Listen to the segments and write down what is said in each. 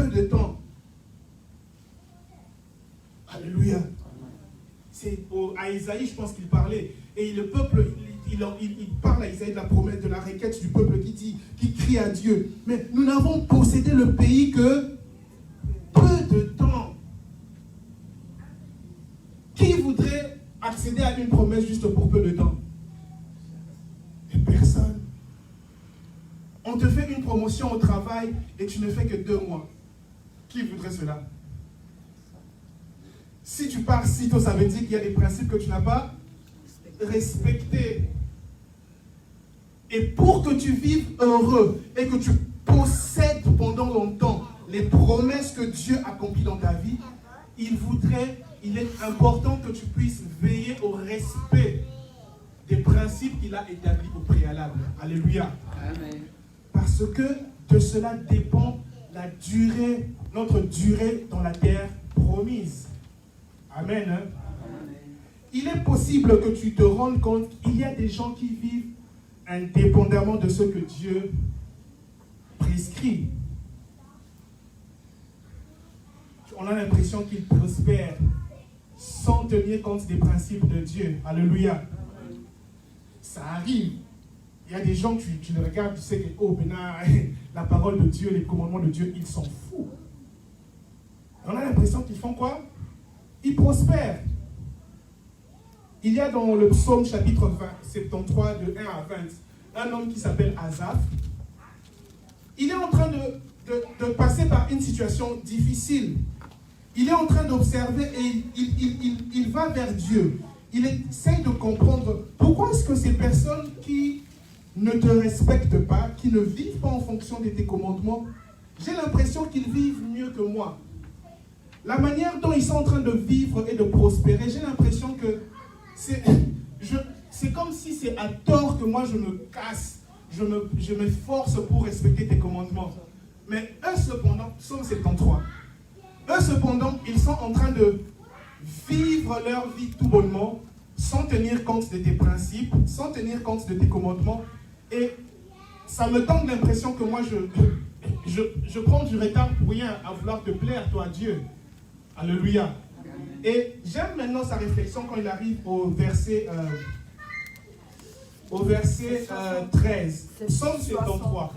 peu de temps. Alléluia. C'est à Isaïe, je pense qu'il parlait. Et le peuple, il parle à Isaïe de la promesse, de la requête du peuple qui crie à Dieu. Mais nous n'avons possédé le pays que peu de temps. Qui voudrait accéder à une promesse juste pour peu de temps? Et personne. On te fait une promotion au travail et tu ne fais que 2 mois. Qui voudrait cela? Si tu pars si tôt, ça veut dire qu'il y a des principes que tu n'as pas respectés. Et pour que tu vives heureux et que tu possèdes pendant longtemps les promesses que Dieu accomplit dans ta vie, il est important que tu puisses veiller au respect des principes qu'il a établis au préalable. Alléluia. Amen. Parce que de cela dépend notre durée dans la terre promise. Amen. Hein? Amen. Il est possible que tu te rendes compte qu'il y a des gens qui vivent indépendamment de ce que Dieu prescrit. On a l'impression qu'ils prospèrent sans tenir compte des principes de Dieu. Alléluia. Amen. Ça arrive. Il y a des gens, tu les regardes, tu sais que la parole de Dieu, les commandements de Dieu, ils s'en foutent. On a l'impression qu'ils font quoi? Ils prospèrent. Il y a dans le psaume chapitre 73, de 1 à 20, un homme qui s'appelle Asaph. Il est en train de passer par une situation difficile. Il est en train d'observer et il va vers Dieu. Il essaie de comprendre pourquoi est-ce que ces personnes qui ne te respectent pas, qui ne vivent pas en fonction de tes commandements, j'ai l'impression qu'ils vivent mieux que moi. La manière dont ils sont en train de vivre et de prospérer, j'ai l'impression que c'est comme si c'est à tort que moi je me casse, je m'efforce pour respecter tes commandements. Mais eux cependant, psaume 73, eux cependant, ils sont en train de vivre leur vie tout bonnement, sans tenir compte de tes principes, sans tenir compte de tes commandements. Et ça me donne l'impression que moi je prends du retard pour rien à vouloir te plaire, toi Dieu. Alléluia. Et j'aime maintenant sa réflexion quand il arrive au verset 13. Psaume 73.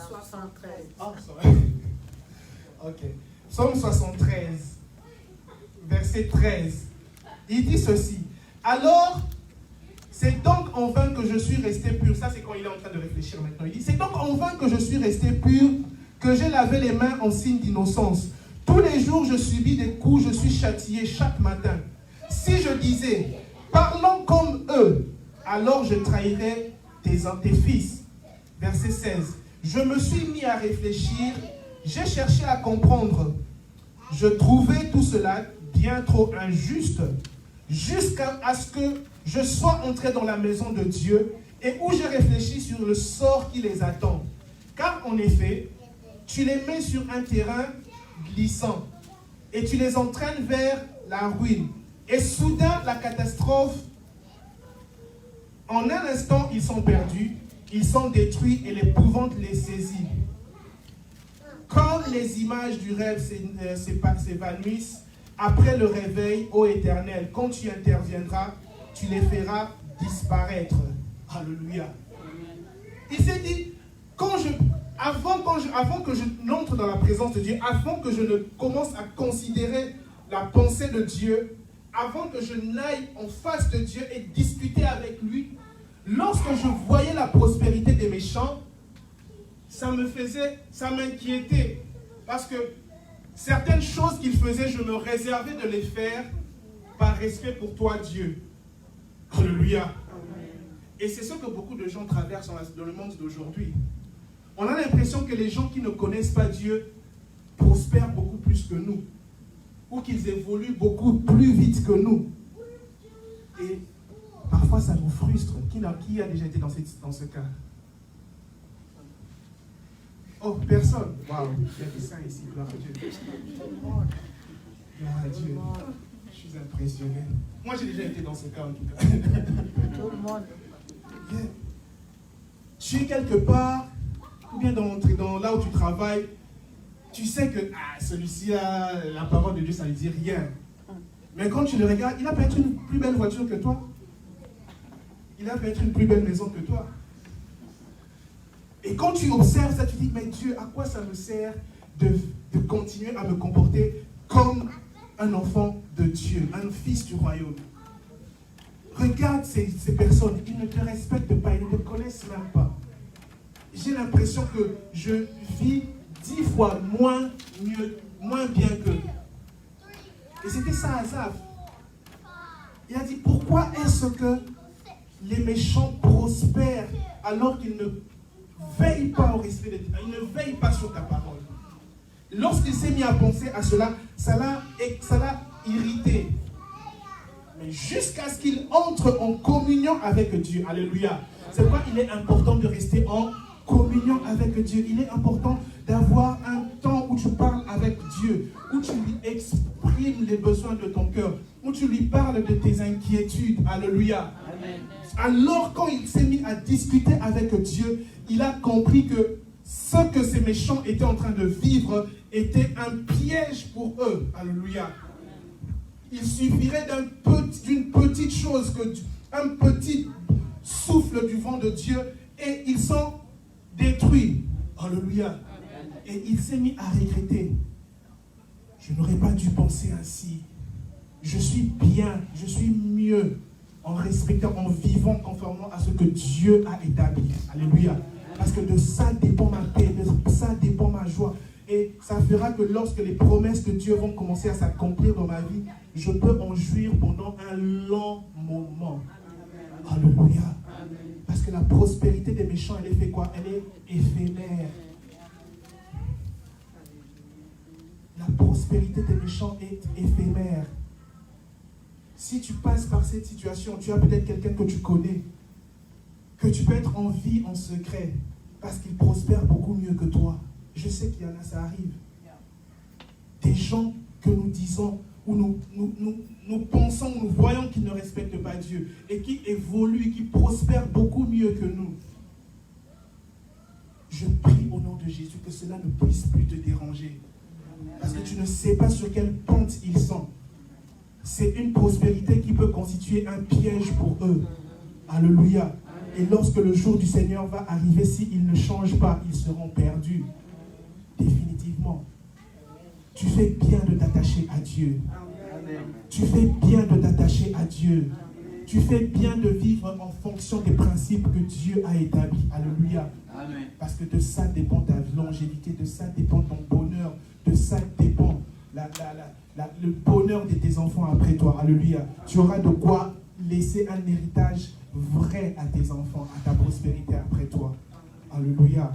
73. Ah, sorry. Ok. Psaume 73, verset 13. Il dit ceci. Alors, c'est donc en vain que je suis resté pur. Ça, c'est quand il est en train de réfléchir maintenant. Il dit, c'est donc en vain que je suis resté pur, que j'ai lavé les mains en signe d'innocence. Tous les jours, je subis des coups, je suis châtié chaque matin. Si je disais, parlons comme eux, alors je trahirais tes fils. Verset 16. Je me suis mis à réfléchir, j'ai cherché à comprendre. Je trouvais tout cela bien trop injuste, jusqu'à ce que je sois entré dans la maison de Dieu et où j'ai réfléchi sur le sort qui les attend. Car en effet, tu les mets sur un terrain glissant et tu les entraînes vers la ruine. Et soudain, la catastrophe, en un instant, ils sont perdus, ils sont détruits et l'épouvante les saisit. Comme les images du rêve s'évanouissent, après le réveil, ô Éternel, quand tu interviendras, tu les feras disparaître. Alléluia. Il s'est dit, avant que je n'entre dans la présence de Dieu, avant que je ne commence à considérer la pensée de Dieu, avant que je n'aille en face de Dieu et discuter avec lui, lorsque je voyais la prospérité des méchants, ça m'inquiétait. Parce que certaines choses qu'ils faisaient, je me réservais de les faire par respect pour toi, Dieu. Alléluia. Et c'est ce que beaucoup de gens traversent dans le monde d'aujourd'hui. On a l'impression que les gens qui ne connaissent pas Dieu prospèrent beaucoup plus que nous. Ou qu'ils évoluent beaucoup plus vite que nous. Et parfois ça nous frustre. Qui a déjà été dans ce cas? Oh, personne. Waouh, il y a des saints ici, gloire à Dieu. Gloire à Dieu. Je suis impressionné. Moi, j'ai déjà été dans ce cas, en tout cas. Tout le monde. Yeah. Tu es quelque part, ou bien dans là où tu travailles, tu sais que celui-ci, la parole de Dieu, ça ne dit rien. Mais quand tu le regardes, il a peut-être une plus belle voiture que toi. Il a peut-être une plus belle maison que toi. Et quand tu observes ça, tu dis, mais Dieu, à quoi ça me sert de continuer à me comporter comme un enfant de Dieu, un fils du royaume? Regarde ces personnes, ils ne te respectent pas, ils ne te connaissent même pas. J'ai l'impression que je vis 10 fois moins bien qu'eux. Et c'était ça, Asaph. Il a dit, pourquoi est-ce que les méchants prospèrent alors qu'ils ne veillent pas au respect de Dieu, ils ne veillent pas sur ta parole? Lorsqu'il s'est mis à penser à cela, ça l'a irrité. Mais jusqu'à ce qu'il entre en communion avec Dieu. Alléluia. C'est pourquoi il est important de rester en communion avec Dieu. Il est important d'avoir un temps où tu parles avec Dieu, où tu lui exprimes les besoins de ton cœur, où tu lui parles de tes inquiétudes. Alléluia. Amen. Alors quand il s'est mis à discuter avec Dieu, il a compris que ce que ces méchants étaient en train de vivre était un piège pour eux. Alléluia. Il suffirait d'une petite chose, un petit souffle du vent de Dieu, et ils sont détruits. Alléluia. Et il s'est mis à regretter. Je n'aurais pas dû penser ainsi. Je suis bien, je suis mieux en respectant, en vivant conformément à ce que Dieu a établi. Alléluia. Parce que de ça dépend ma paix, de ça dépend ma joie. Et ça fera que lorsque les promesses de Dieu vont commencer à s'accomplir dans ma vie, je peux en jouir pendant un long moment. Alléluia. Parce que la prospérité des méchants, elle est fait quoi? Elle est éphémère. La prospérité des méchants est éphémère. Si tu passes par cette situation, tu as peut-être quelqu'un que tu connais, que tu peux être en vie en secret, parce qu'il prospère beaucoup mieux que toi. Je sais qu'il y en a, ça arrive. Des gens que nous disons, ou nous pensons, nous voyons qu'ils ne respectent pas Dieu, et qui évoluent, et qui prospèrent beaucoup mieux que nous. Je prie au nom de Jésus que cela ne puisse plus te déranger. Parce que tu ne sais pas sur quelle pente ils sont. C'est une prospérité qui peut constituer un piège pour eux. Alléluia. Et lorsque le jour du Seigneur va arriver, s'ils ne changent pas, ils seront perdus. Définitivement. Tu fais bien de t'attacher à Dieu. Tu fais bien de t'attacher à Dieu. Tu fais bien de vivre en fonction des principes que Dieu a établis. Alléluia. Amen. Parce que de ça dépend ta longévité, de ça dépend ton bonheur, de ça dépend le bonheur de tes enfants après toi. Alléluia. Tu auras de quoi laisser un héritage vrai à tes enfants, à ta prospérité après toi. Alléluia.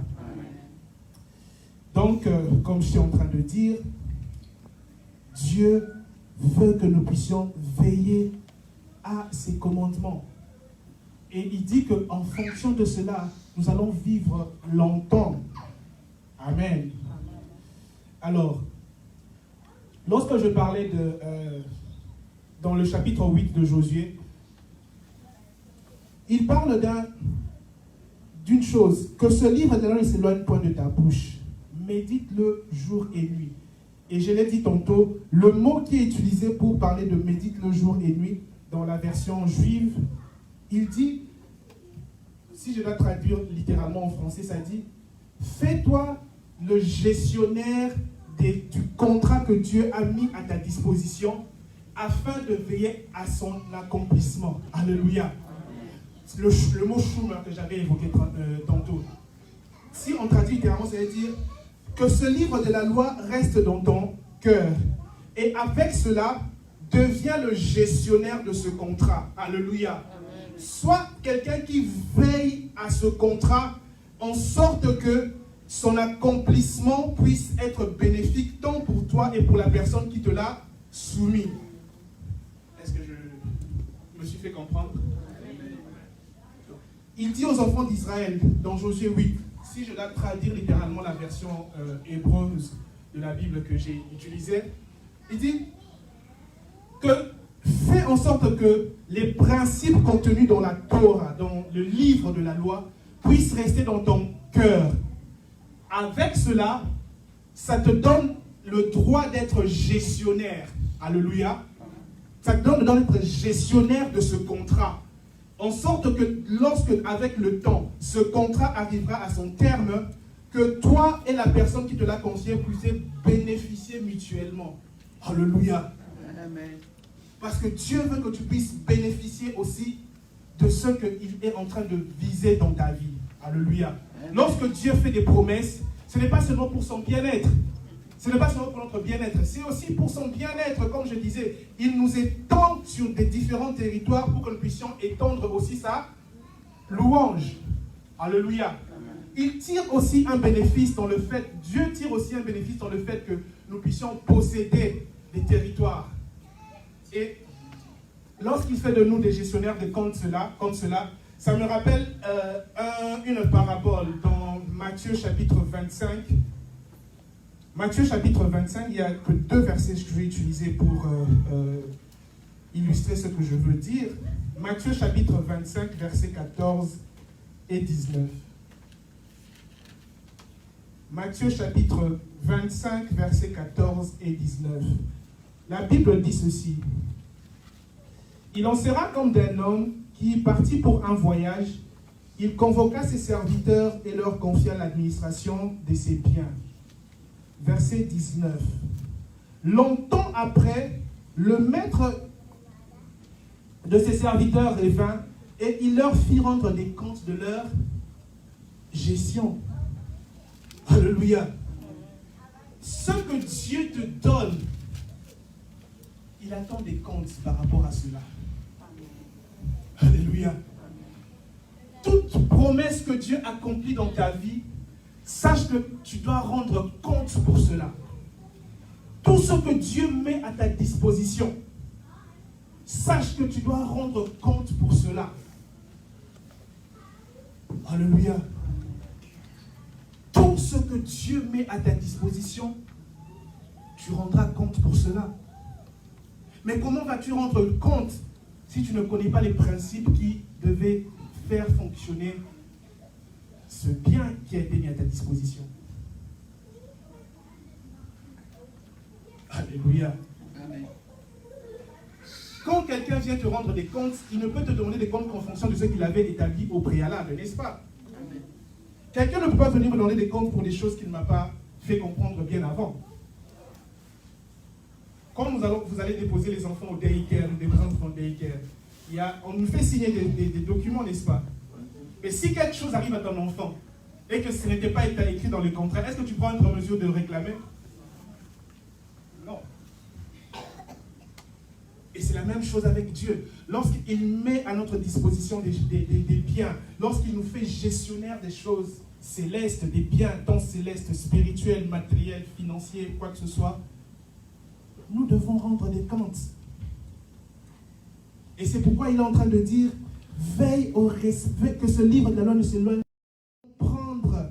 Donc, comme je suis en train de dire, Dieu veut que nous puissions veiller à ses commandements. Et il dit qu'en fonction de cela, nous allons vivre longtemps. Amen. Alors, lorsque je parlais dans le chapitre 8 de Josué, il parle d'une chose, que ce livre de la loi ne s'éloigne point de ta bouche. Médite-le jour et nuit. Et je l'ai dit tantôt, le mot qui est utilisé pour parler de médite-le jour et nuit, dans la version juive, il dit, si je dois traduire littéralement en français, ça dit, fais-toi le gestionnaire du contrat que Dieu a mis à ta disposition afin de veiller à son accomplissement. Alléluia. Le mot chouma que j'avais évoqué tantôt. Si on traduit littéralement, ça veut dire que ce livre de la loi reste dans ton cœur. Et avec cela, deviens le gestionnaire de ce contrat. Alléluia. Sois quelqu'un qui veille à ce contrat en sorte que son accomplissement puisse être bénéfique tant pour toi et pour la personne qui te l'a soumis. Est-ce que je me suis fait comprendre? Il dit aux enfants d'Israël, dans Josué 8, si je dois traduire littéralement la version hébreuse de la Bible que j'ai utilisée, il dit que fais en sorte que les principes contenus dans la Torah, dans le livre de la loi, puissent rester dans ton cœur. Avec cela, ça te donne le droit d'être gestionnaire. Alléluia. Ça te donne le droit d'être gestionnaire de ce contrat. En sorte que lorsque, avec le temps, ce contrat arrivera à son terme, que toi et la personne qui te l'a confié puissiez bénéficier mutuellement. Alléluia. Amen. Parce que Dieu veut que tu puisses bénéficier aussi de ce qu'il est en train de viser dans ta vie. Alléluia. Lorsque Dieu fait des promesses, ce n'est pas seulement pour son bien-être. Ce n'est pas seulement pour notre bien-être. C'est aussi pour son bien-être, comme je disais. Il nous étend sur des différents territoires pour que nous puissions étendre aussi sa louange. Alléluia. Il tire aussi un bénéfice dans le fait, Dieu tire aussi un bénéfice dans le fait que nous puissions posséder des territoires. Et lorsqu'il fait de nous des gestionnaires de comptes comme cela, ça me rappelle une parabole dans Matthieu chapitre 25. Matthieu chapitre 25, il n'y a que 2 versets que je vais utiliser pour illustrer ce que je veux dire. Matthieu chapitre 25, versets 14 et 19. Matthieu chapitre 25, versets 14 et 19. La Bible dit ceci. Il en sera comme d'un homme qui, parti pour un voyage, il convoqua ses serviteurs et leur confia l'administration de ses biens. Verset 19. Longtemps après, le maître de ses serviteurs revint et il leur fit rendre des comptes de leur gestion. Alléluia. Ce que Dieu te donne, il attend des comptes par rapport à cela. Alléluia. Toute promesse que Dieu accomplit dans ta vie, sache que tu dois rendre compte pour cela. Tout ce que Dieu met à ta disposition, sache que tu dois rendre compte pour cela. Alléluia. Tout ce que Dieu met à ta disposition, tu rendras compte pour cela. Mais comment vas-tu rendre compte si tu ne connais pas les principes qui devaient faire fonctionner ce bien qui a été mis à ta disposition? Alléluia. Amen. Quand quelqu'un vient te rendre des comptes, il ne peut te demander des comptes qu'en fonction de ce qu'il avait établi au préalable, n'est-ce pas? Amen. Quelqu'un ne peut pas venir me demander des comptes pour des choses qu'il ne m'a pas fait comprendre bien avant. Quand vous allez déposer les enfants au daycare, des enfants au daycare, on nous fait signer des documents, n'est-ce pas? Mais si quelque chose arrive à ton enfant et que ce n'était pas écrit dans le contrat, est-ce que tu prends une mesure de réclamer? Non. Et c'est la même chose avec Dieu. Lorsqu'il met à notre disposition des biens, lorsqu'il nous fait gestionnaire des choses célestes, des biens tant célestes, spirituels, matériels, financiers, quoi que ce soit, nous devons rendre des comptes. Et c'est pourquoi il est en train de dire, veille au respect, que ce livre de la loi ne s'éloigne pas. Prendre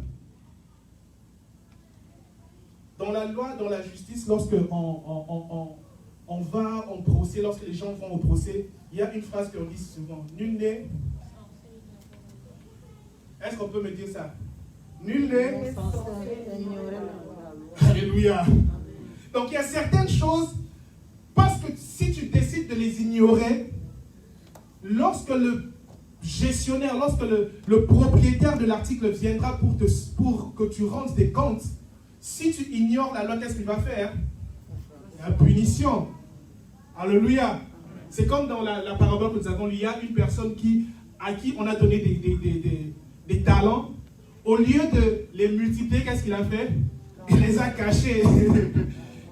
dans la loi, dans la justice, lorsque on va en procès, lorsque les gens vont au procès, il y a une phrase qu'on dit souvent, nul n'est... Est-ce qu'on peut me dire ça? Nul n'est... Alléluia. Donc il y a certaines choses, parce que si tu décides de les ignorer, lorsque le gestionnaire, lorsque le propriétaire de l'article viendra pour que tu rendes des comptes, si tu ignores la loi, qu'est-ce qu'il va faire? La punition. Alléluia. C'est comme dans la parabole que nous avons lue, il y a une personne à qui on a donné des talents. Au lieu de les multiplier, qu'est-ce qu'il a fait? Il les a cachés.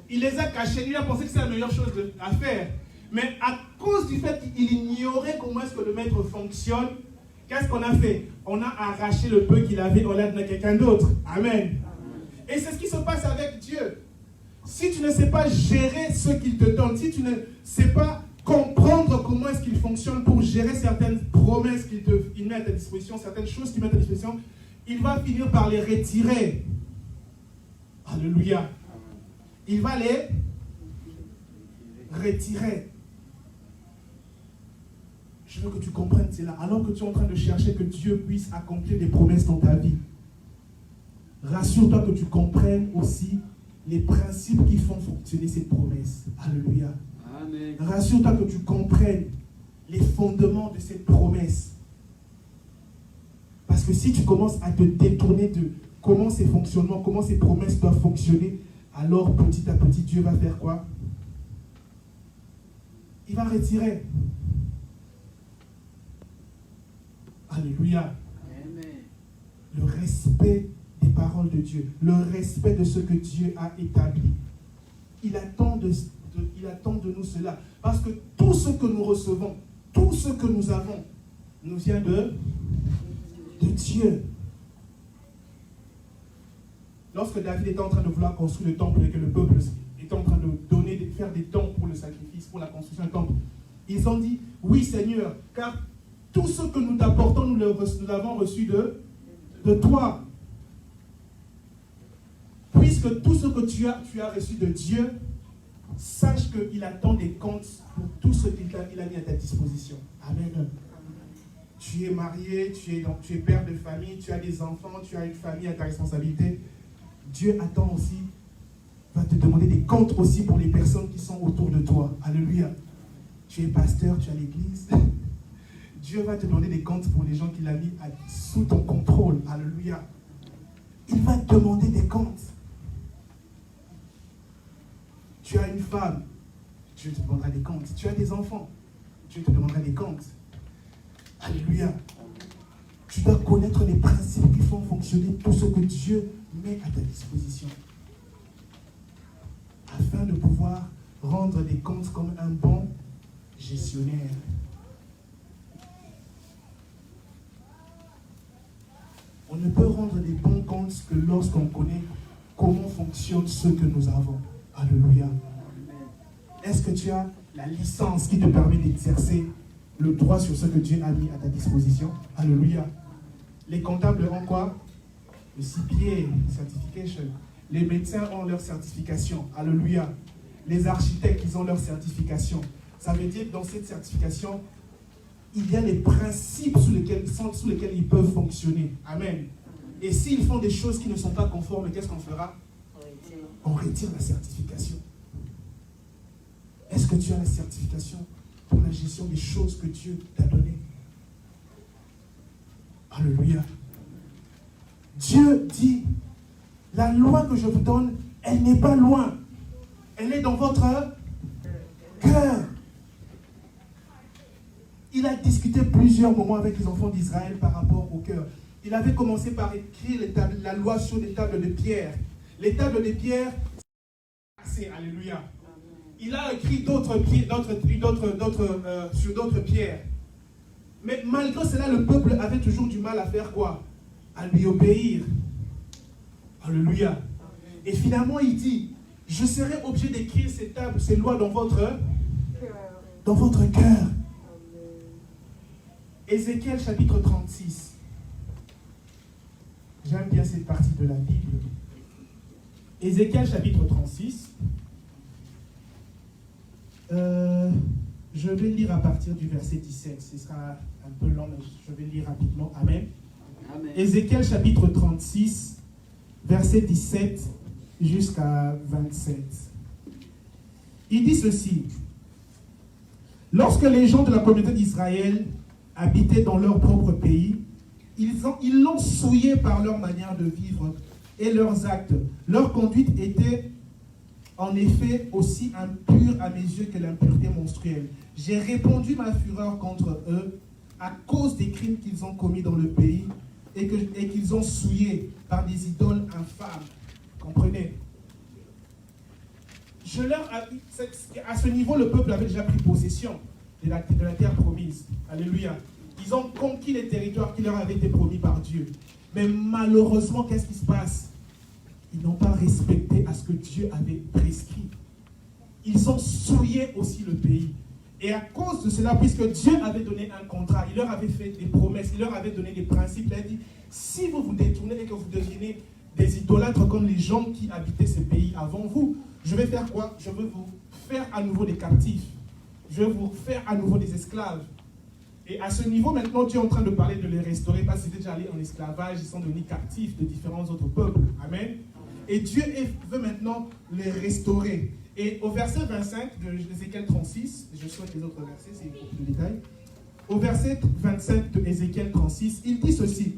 Il les a cachés. Il a pensé que c'est la meilleure chose à faire. Mais à cause du fait qu'il ignorait comment est-ce que le maître fonctionne, qu'est-ce qu'on a fait? On a arraché le peu qu'il avait, on l'a donné à quelqu'un d'autre. Amen. Et c'est ce qui se passe avec Dieu. Si tu ne sais pas gérer ce qu'il te donne, si tu ne sais pas comprendre comment est-ce qu'il fonctionne pour gérer certaines promesses qu'il met à ta disposition, certaines choses qu'il met à ta disposition, il va finir par les retirer. Alléluia. Il va les retirer. Je veux que tu comprennes cela. Alors que tu es en train de chercher que Dieu puisse accomplir des promesses dans ta vie, rassure-toi que tu comprennes aussi les principes qui font fonctionner cette promesse. Alléluia. Amen. Rassure-toi que tu comprennes les fondements de cette promesse. Parce que si tu commences à te détourner de comment ces fonctionnements, comment ces promesses doivent fonctionner, alors petit à petit, Dieu va faire quoi? Il va retirer. Alléluia. Amen. Le respect des paroles de Dieu, le respect de ce que Dieu a établi. Il attend de nous cela. Parce que tout ce que nous recevons, tout ce que nous avons, nous vient de Dieu. Lorsque David était en train de vouloir construire le temple et que le peuple était en train de faire des dons pour le sacrifice, pour la construction du temple, ils ont dit, oui Seigneur, car tout ce que nous t'apportons, nous l'avons reçu de toi. Puisque tout ce que tu as reçu de Dieu, sache qu'il attend des comptes pour tout ce qu'il a mis à ta disposition. Amen. Tu es marié, tu es père de famille, tu as des enfants, tu as une famille à ta responsabilité. Dieu attend aussi, va te demander des comptes aussi pour les personnes qui sont autour de toi. Alléluia. Tu es pasteur, tu as l'église. Dieu va te demander des comptes pour les gens qu'il a mis sous ton contrôle. Alléluia. Il va te demander des comptes. Tu as une femme, Dieu te demandera des comptes. Tu as des enfants, Dieu te demandera des comptes. Alléluia. Tu dois connaître les principes qui font fonctionner tout ce que Dieu met à ta disposition. Afin de pouvoir rendre des comptes comme un bon gestionnaire. On ne peut rendre des bons comptes que lorsqu'on connaît comment fonctionne ce que nous avons. Alléluia. Est-ce que tu as la licence qui te permet d'exercer le droit sur ce que Dieu a mis à ta disposition? Alléluia. Les comptables ont quoi? Le CPA, certification. Les médecins ont leur certification. Alléluia. Les architectes, ils ont leur certification. Ça veut dire que dans cette certification, il y a les principes sous lesquels ils peuvent fonctionner. Amen. Et s'ils font des choses qui ne sont pas conformes, qu'est-ce qu'on fera? On retire la certification. Est-ce que tu as la certification pour la gestion des choses que Dieu t'a données? Alléluia. Dieu dit, la loi que je vous donne, elle n'est pas loin. Elle est dans votre cœur. Il a discuté plusieurs moments avec les enfants d'Israël par rapport au cœur. Il avait commencé par écrire la loi sur des tables de pierre. Les tables de pierre, c'est alléluia. Il a écrit sur d'autres pierres. Mais malgré cela, le peuple avait toujours du mal à faire quoi? À lui obéir. Alléluia. Et finalement, il dit, je serai obligé d'écrire ces tables, ces lois dans votre cœur. Ézéchiel chapitre 36. J'aime bien cette partie de la Bible. Ézéchiel chapitre 36. Je vais lire à partir du verset 17. Ce sera un peu long, mais je vais lire rapidement. Amen. Amen. Ézéchiel chapitre 36, verset 17 jusqu'à 27. Il dit ceci. Lorsque les gens de la communauté d'Israël habitaient dans leur propre pays, ils l'ont souillé par leur manière de vivre et leurs actes. Leur conduite était en effet aussi impure à mes yeux que l'impureté menstruelle. J'ai répandu ma fureur contre eux à cause des crimes qu'ils ont commis dans le pays et qu'ils ont souillé par des idoles infâmes. Comprenez? À ce niveau, le peuple avait déjà pris possession de la terre promise. Alléluia. Ils ont conquis les territoires qui leur avaient été promis par Dieu. Mais malheureusement, qu'est-ce qui se passe? Ils n'ont pas respecté à ce que Dieu avait prescrit. Ils ont souillé aussi le pays. Et à cause de cela, puisque Dieu avait donné un contrat, il leur avait fait des promesses, il leur avait donné des principes, il a dit, si vous vous détournez et que vous devenez des idolâtres comme les gens qui habitaient ce pays avant vous, je vais faire quoi? Je vais vous faire à nouveau des captifs. Je vais vous faire à nouveau des esclaves. Et à ce niveau, maintenant, Dieu est en train de parler de les restaurer, parce qu'ils étaient déjà allés en esclavage, ils sont devenus captifs de différents autres peuples. Amen. Et Dieu veut maintenant les restaurer. Et au verset 25 de Ézéchiel 36, je souhaite les autres versets, c'est beaucoup de détails. Au verset 25 de Ézéchiel 36, il dit ceci.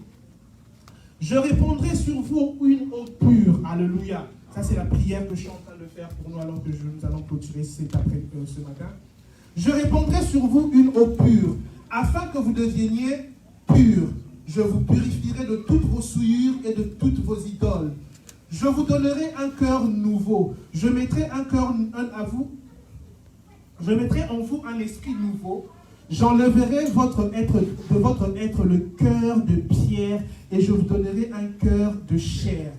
Je répandrai sur vous une eau pure. Alléluia. Ça, c'est la prière que je suis en train de faire pour nous alors que nous allons clôturer ce matin. Je répandrai sur vous une eau pure, afin que vous deveniez purs. Je vous purifierai de toutes vos souillures et de toutes vos idoles. Je vous donnerai un cœur nouveau. Je mettrai Je mettrai en vous un esprit nouveau. J'enlèverai de votre être le cœur de pierre et je vous donnerai un cœur de chair.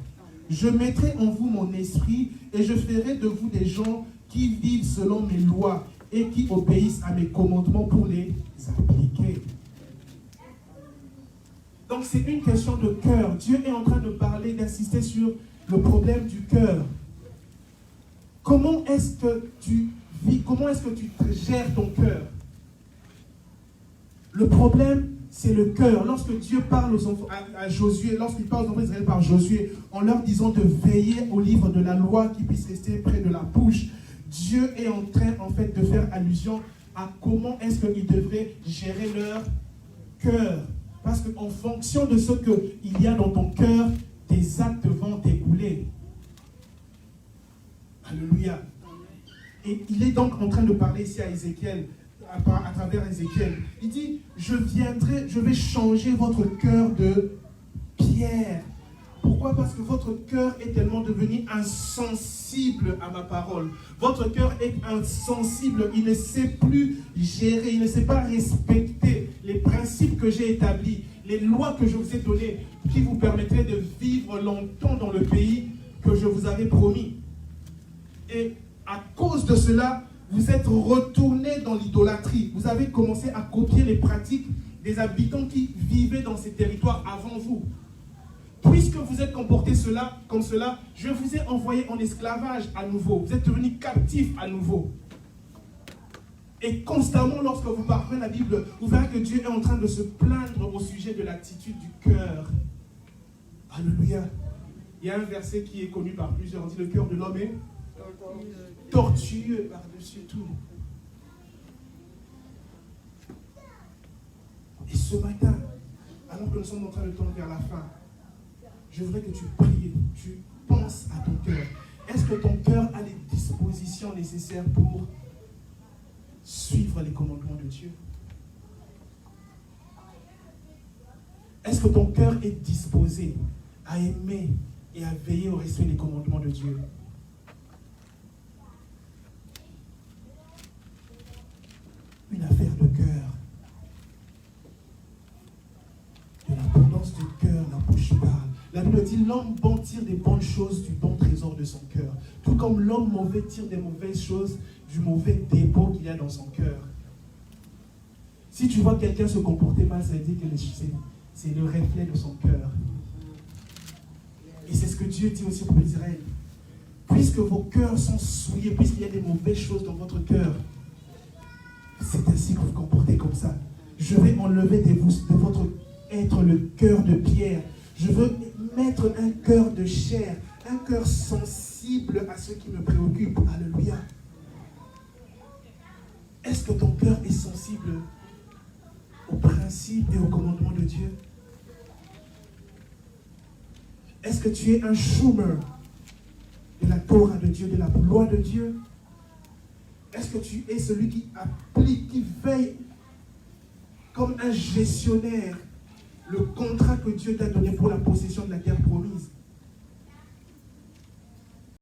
Je mettrai en vous mon esprit et je ferai de vous des gens qui vivent selon mes lois et qui obéissent à mes commandements pour les appliquer. Donc c'est une question de cœur. Dieu est en train de parler, d'insister sur le problème du cœur. Comment est-ce que tu vis, comment est-ce que tu gères ton cœur? Le problème, c'est le cœur. Lorsque Dieu parle aux enfants, à Josué, lorsqu'il parle aux enfants d'Israël par Josué, en leur disant de veiller au livre de la loi qui puisse rester près de la bouche, Dieu est en train, en fait, de faire allusion à comment est-ce qu'ils devraient gérer leur cœur. Parce qu'en fonction de ce qu'il y a dans ton cœur, tes actes vont découler. Alléluia. Et il est donc en train de parler ici à Ézéchiel, à travers Ézéchiel. Il dit, je vais changer votre cœur de pierre. Pourquoi? Parce que votre cœur est tellement devenu insensible à ma parole. Votre cœur est insensible, il ne sait plus gérer, il ne sait pas respecter les principes que j'ai établis, les lois que je vous ai données, qui vous permettraient de vivre longtemps dans le pays que je vous avais promis. Et à cause de cela, vous êtes retournés dans l'idolâtrie. Vous avez commencé à copier les pratiques des habitants qui vivaient dans ces territoires avant vous. Puisque vous êtes comportés comme cela, je vous ai envoyé en esclavage à nouveau. Vous êtes devenus captifs à nouveau. Et constamment, lorsque vous parcourez la Bible, vous verrez que Dieu est en train de se plaindre au sujet de l'attitude du cœur. Alléluia. Il y a un verset qui est connu par plusieurs. On dit, le cœur de l'homme est tortueux par-dessus tout. Et ce matin, alors que nous sommes en train de tendre vers la fin, je voudrais que tu pries, tu penses à ton cœur. Est-ce que ton cœur a les dispositions nécessaires pour suivre les commandements de Dieu? Est-ce que ton cœur est disposé à aimer et à veiller au respect des commandements de Dieu? Une affaire de cœur. De l'abondance du cœur, la bouche parle. La Bible dit, l'homme bon tire des bonnes choses du bon trésor de son cœur. Tout comme l'homme mauvais tire des mauvaises choses du mauvais dépôt qu'il y a dans son cœur. Si tu vois quelqu'un se comporter mal, ça veut dire que c'est le reflet de son cœur. Et c'est ce que Dieu dit aussi pour Israël. Puisque vos cœurs sont souillés, puisqu'il y a des mauvaises choses dans votre cœur, c'est ainsi que vous vous comportez comme ça. Je vais enlever de votre être le cœur de pierre. Je veux mettre un cœur de chair, un cœur sensible à ce qui me préoccupe. Alléluia. Est-ce que ton cœur est sensible aux principes et aux commandements de Dieu? Est-ce que tu es un chômeur de la Torah de Dieu, de la loi de Dieu? Est-ce que tu es celui qui applique, qui veille comme un gestionnaire le contrat que Dieu t'a donné pour la possession de la terre promise?